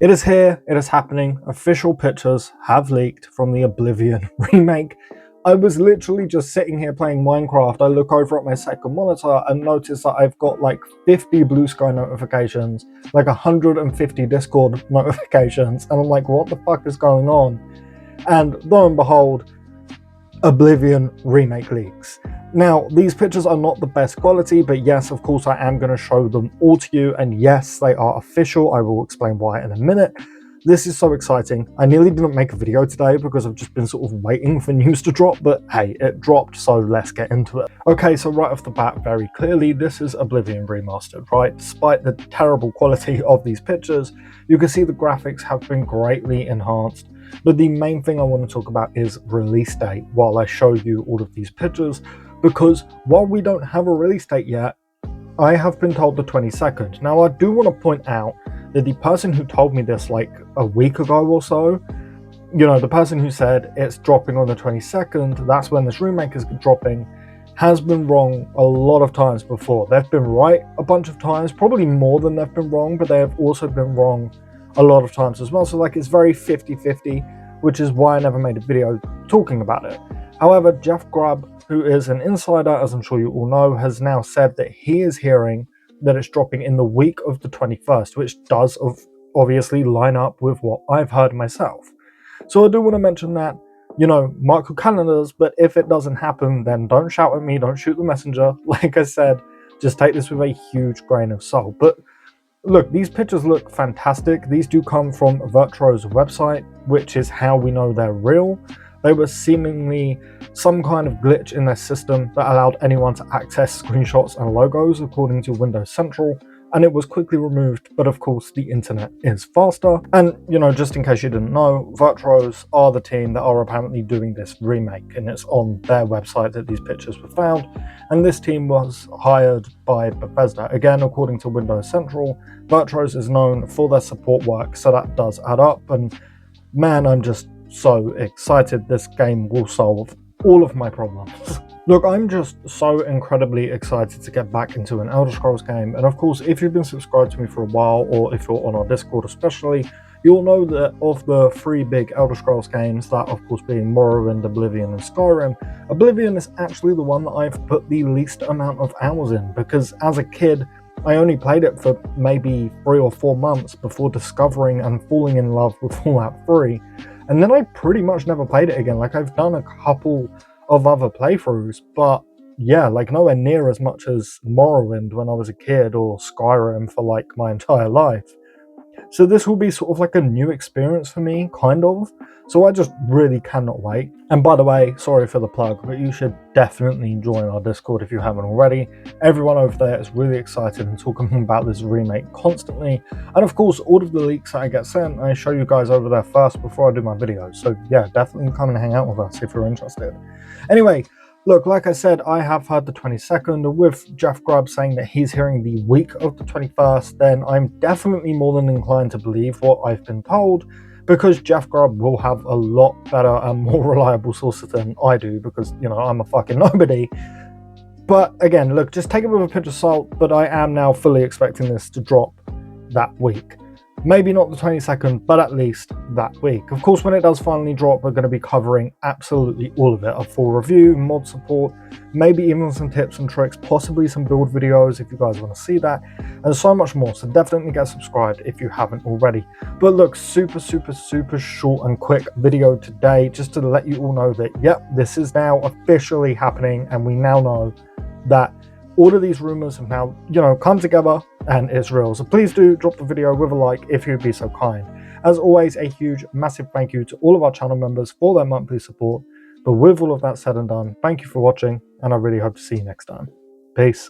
It is here, it is happening. Official pictures have leaked from the Oblivion remake. I was literally just sitting here playing Minecraft. I look over at my second monitor and notice that I've got like 50 Blue Sky notifications, like 150 Discord notifications, and I'm like, what the fuck is going on? And lo and behold, Oblivion remake leaks. Now, these pictures are not the best quality, but yes, of course, I am going to show them all to you, and yes, they are official. I will explain why in a minute. This is so exciting. I nearly didn't make a video today because I've just been sort of waiting for news to drop, but hey, it dropped, so let's get into it. Okay, so right off the bat, very clearly, this is Oblivion Remastered, right? Despite the terrible quality of these pictures, you can see the graphics have been greatly enhanced. But the main thing I want to talk about is release date while I show you all of these pictures, because while we don't have a release date yet, I have been told the 22nd. Now, I do want to point out that the person who told me this like a week ago or so, you know, the person who said it's dropping on the 22nd, that's when this remake is dropping, has been wrong a lot of times before. They've been right a bunch of times, probably more than they've been wrong, but they have also been wrong a lot of times as well. So like it's very 50-50, which is why I never made a video talking about it. However, Jeff Grubb, who is an insider, as I'm sure you all know, has now said that he is hearing that it's dropping in the week of the 21st, which does obviously line up with what I've heard myself. So I do want to mention that, you know, mark your calendars, but if it doesn't happen, then don't shout at me, don't shoot the messenger. Like I said, just take this with a huge grain of salt. But look, these pictures look fantastic. These do come from Virtuo's website, which is how we know they're real. They were seemingly some kind of glitch in their system that allowed anyone to access screenshots and logos according to Windows Central, and it was quickly removed, but of course the internet is faster. And, you know, just in case you didn't know, Virtuos are the team that are apparently doing this remake, and it's on their website that these pictures were found. And this team was hired by Bethesda. Again, according to Windows Central, Virtuos is known for their support work, so that does add up. And man, I'm just so excited this game will solve all of my problems. Look, I'm just so incredibly excited to get back into an Elder Scrolls game, and of course, if you've been subscribed to me for a while, or if you're on our Discord especially, you'll know that of the three big Elder Scrolls games, that of course being Morrowind, Oblivion and Skyrim, Oblivion is actually the one that I've put the least amount of hours in, because as a kid, I only played it for maybe 3 or 4 months before discovering and falling in love with Fallout 3. And then I pretty much never played it again. Like, I've done a couple of other playthroughs, but yeah, like nowhere near as much as Morrowind when I was a kid, or Skyrim for like my entire life. So this will be sort of like a new experience for me, kind of. So I just really cannot wait. And by the way, sorry for the plug, but you should definitely join our Discord if you haven't already. Everyone over there is really excited and talking about this remake constantly. And of course, all of the leaks that I get sent, I show you guys over there first before I do my videos. So yeah, definitely come and hang out with us if you're interested. Anyway, look, like I said, I have heard the 22nd, with Jeff Grubb saying that he's hearing the week of the 21st, then I'm definitely more than inclined to believe what I've been told, because Jeff Grubb will have a lot better and more reliable sources than I do, because, you know, I'm a fucking nobody. But again, look, just take it with a pinch of salt, but I am now fully expecting this to drop that week. Maybe not the 22nd, but at least that week. Of course, when it does finally drop, we're going to be covering absolutely all of it. A full review, mod support, maybe even some tips and tricks, possibly some build videos if you guys want to see that, and so much more. So definitely get subscribed if you haven't already. But look, super short and quick video today, just to let you all know that, yep, this is now officially happening, and we now know that all of these rumors have now, you know, come together and it's real. So please do drop the video with a like if you'd be so kind. As always, a huge, massive thank you to all of our channel members for their monthly support. But with all of that said and done, thank you for watching, and I really hope to see you next time. Peace.